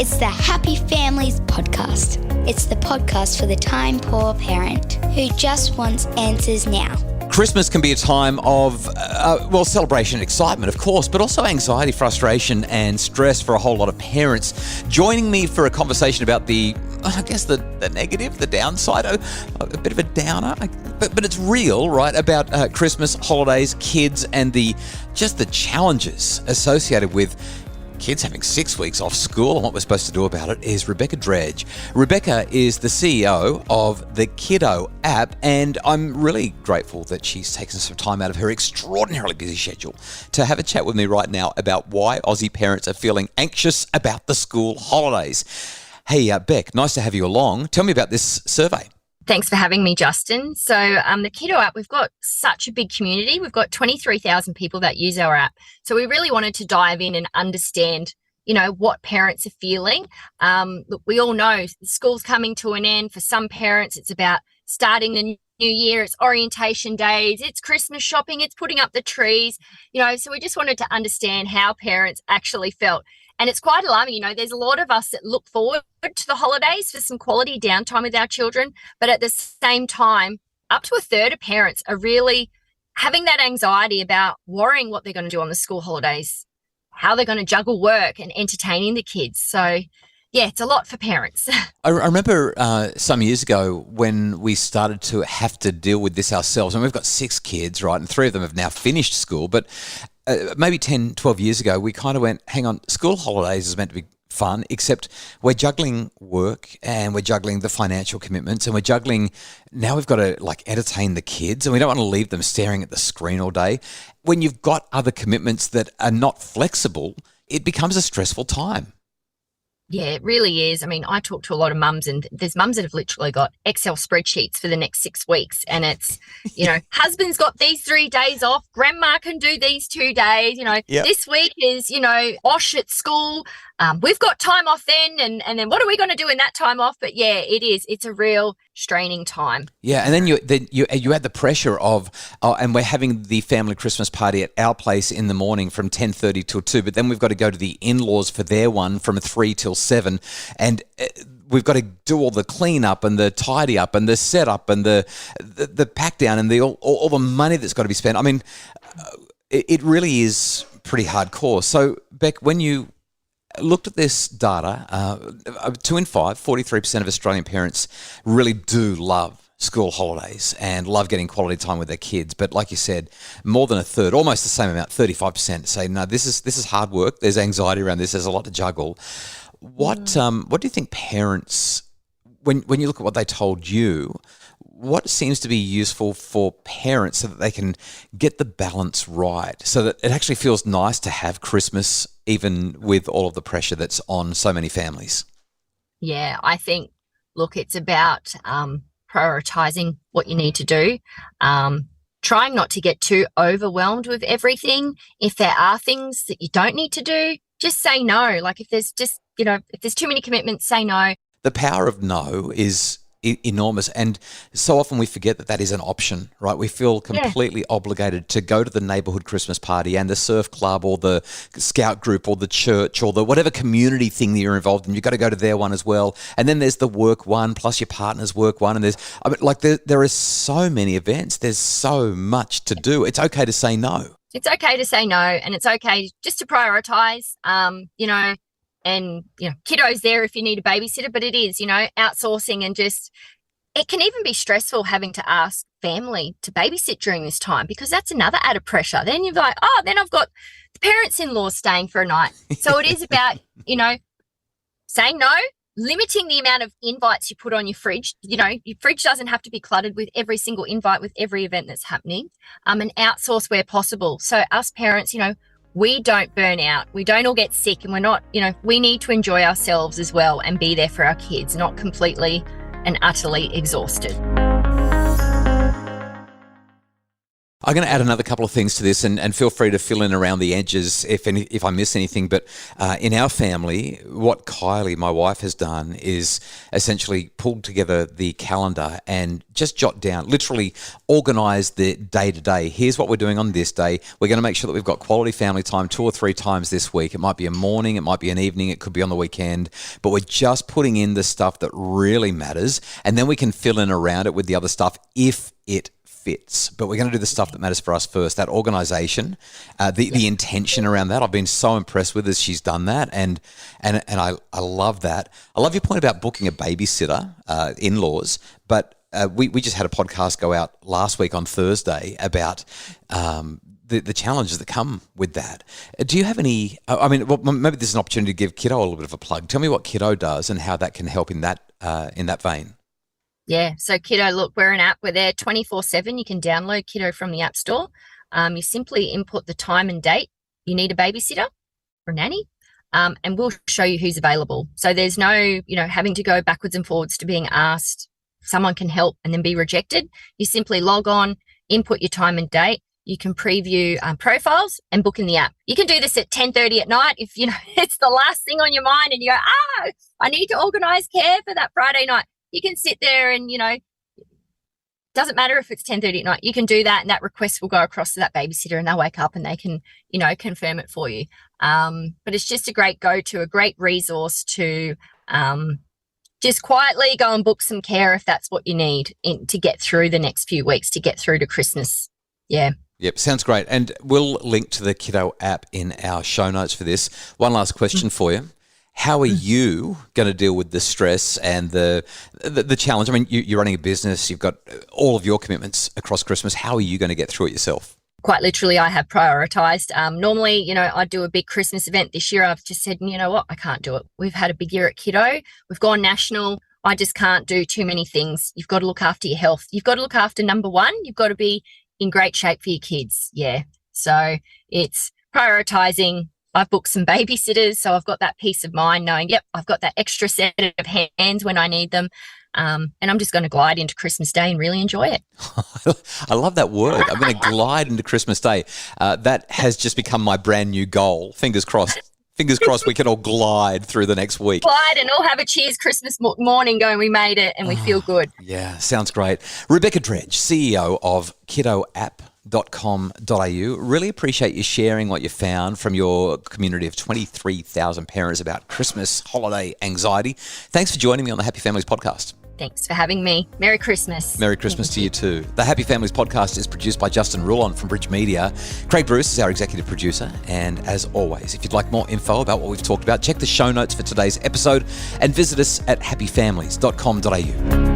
It's the Happy Families podcast. It's the podcast for the time-poor parent who just wants answers now. Christmas can be a time of, celebration and excitement, of course, but also anxiety, frustration and stress for a whole lot of parents. Joining me for a conversation about the negative, the downside, a bit of a downer, but it's real, right, about Christmas, holidays, kids, and the challenges associated with kids having 6 weeks off school and what we're supposed to do about it is Rebecca Dredge. Rebecca is the CEO of the Kiddo app, and I'm really grateful that she's taken some time out of her extraordinarily busy schedule to have a chat with me right now about why Aussie parents are feeling anxious about the school holidays. Hey, Beck, nice to have you along. Tell me about this survey. Thanks for having me, Justin. So the Kiddo app, we've got such a big community. We've got 23,000 people that use our app. So we really wanted to dive in and understand, what parents are feeling. Look, we all know school's coming to an end. For some parents, it's about starting the new year. It's orientation days. It's Christmas shopping. It's putting up the trees. So we just wanted to understand how parents actually felt. And it's quite alarming. There's a lot of us that look forward to the holidays for some quality downtime with our children. But at the same time, up to a third of parents are really having that anxiety about worrying what they're going to do on the school holidays, how they're going to juggle work and entertaining the kids. So, yeah, it's a lot for parents. I remember some years ago when we started to have to deal with this ourselves. And we've got 6 kids, right? And 3 of them have now finished school. But maybe 10, 12 years ago, we kind of went, hang on, school holidays is meant to be fun, except we're juggling work and we're juggling the financial commitments and we're juggling, now we've got to entertain the kids and we don't want to leave them staring at the screen all day. When you've got other commitments that are not flexible, it becomes a stressful time. Yeah, it really is. I mean, I talk to a lot of mums and there's mums that have literally got Excel spreadsheets for the next 6 weeks. And it's, husband's got these 3 days off. Grandma can do these 2 days. Yep. This week is, OSH at school. We've got time off then. And then what are we going to do in that time off? But yeah, it is. It's a real straining time. Yeah. And then you add the pressure of, and we're having the family Christmas party at our place in the morning from 10:30 till 2. But then we've got to go to the in-laws for their one from 3 till 7. And we've got to do all the clean up and the tidy up and the setup and the pack down and all the money that's got to be spent. I mean, it really is pretty hardcore. So, Beck, when you looked at this data, 2 in 5, 43% of Australian parents really do love school holidays and love getting quality time with their kids. But like you said, more than a third, almost the same amount, 35% say, no, this is hard work. There's anxiety around this. There's a lot to juggle. What do you think parents, when you look at what they told you, what seems to be useful for parents so that they can get the balance right, so that it actually feels nice to have Christmas even with all of the pressure that's on so many families? Yeah, I think, look, it's about prioritising what you need to do, trying not to get too overwhelmed with everything. If there are things that you don't need to do, just say no. If there's if there's too many commitments, say no. The power of no is enormous, and so often we forget that is an option, right? We feel completely obligated to go to the neighbourhood Christmas party and the surf club or the scout group or the church or the whatever community thing that you're involved in. You've got to go to their one as well, and then there's the work one plus your partner's work one, and there are so many events. There's so much to do. It's okay to say no. It's okay to say no, and it's okay just to prioritise. And, kiddo's there if you need a babysitter, but it is, outsourcing and it can even be stressful having to ask family to babysit during this time, because that's another added pressure. Then you're like, then I've got the parents-in-law staying for a night. So it is about, saying no, limiting the amount of invites you put on your fridge. Your fridge doesn't have to be cluttered with every single invite with every event that's happening, and outsource where possible. So us parents, we don't burn out, we don't all get sick, and we're not, we need to enjoy ourselves as well and be there for our kids, not completely and utterly exhausted. I'm going to add another couple of things to this, and feel free to fill in around the edges if I miss anything. But in our family, what Kylie, my wife, has done is essentially pulled together the calendar and just jot down, literally organise the day-to-day. Here's what we're doing on this day. We're going to make sure that we've got quality family time 2 or 3 times this week. It might be a morning, it might be an evening, it could be on the weekend. But we're just putting in the stuff that really matters, and then we can fill in around it with the other stuff if it fits. But we're going to do the stuff that matters for us first, that organisation, the intention around that. I've been so impressed with as she's done that, and I love that. I love your point about booking a babysitter, in-laws, but we just had a podcast go out last week on Thursday about the challenges that come with that. Do you have any, maybe this is an opportunity to give Kiddo a little bit of a plug. Tell me what Kiddo does and how that can help in that vein. Yeah, so Kiddo, look, we're an app. We're there 24/7. You can download Kiddo from the App Store. You simply input the time and date you need a babysitter or a nanny, and we'll show you who's available. So there's no, having to go backwards and forwards to being asked. Someone can help and then be rejected. You simply log on, input your time and date. You can preview profiles and book in the app. You can do this at 10:30 at night if, it's the last thing on your mind and you go, I need to organise care for that Friday night. You can sit there and, doesn't matter if it's 10:30 at night. You can do that, and that request will go across to that babysitter, and they'll wake up and they can, confirm it for you. But it's just a great go-to, a great resource to just quietly go and book some care if that's what you need to get through the next few weeks, to get through to Christmas. Yeah. Yep, sounds great. And we'll link to the Kiddo app in our show notes for this. One last question for you. How are you going to deal with the stress and the challenge? I mean, you're running a business, you've got all of your commitments across Christmas. How are you going to get through it yourself? Quite literally, I have prioritised. Normally, I do a big Christmas event. This year, I've just said, you know what, I can't do it. We've had a big year at Kiddo. We've gone national. I just can't do too many things. You've got to look after your health. You've got to look after, number one, you've got to be in great shape for your kids. Yeah. So it's prioritising. I've booked some babysitters, so I've got that peace of mind knowing, I've got that extra set of hands when I need them. And I'm just going to glide into Christmas Day and really enjoy it. I love that word. I'm going to glide into Christmas Day. That has just become my brand new goal. Fingers crossed. Fingers crossed we can all glide through the next week. Glide and all have a cheers Christmas morning going, we made it and we feel good. Yeah, sounds great. Rebecca Dredge, CEO of kiddoapp.com.au. Really appreciate you sharing what you found from your community of 23,000 parents about Christmas holiday anxiety. Thanks for joining me on the Happy Families podcast. Thanks for having me. Merry Christmas. Merry Christmas to you too. The Happy Families podcast is produced by Justin Rulon from Bridge Media. Craig Bruce is our executive producer. And as always, if you'd like more info about what we've talked about, check the show notes for today's episode and visit us at happyfamilies.com.au.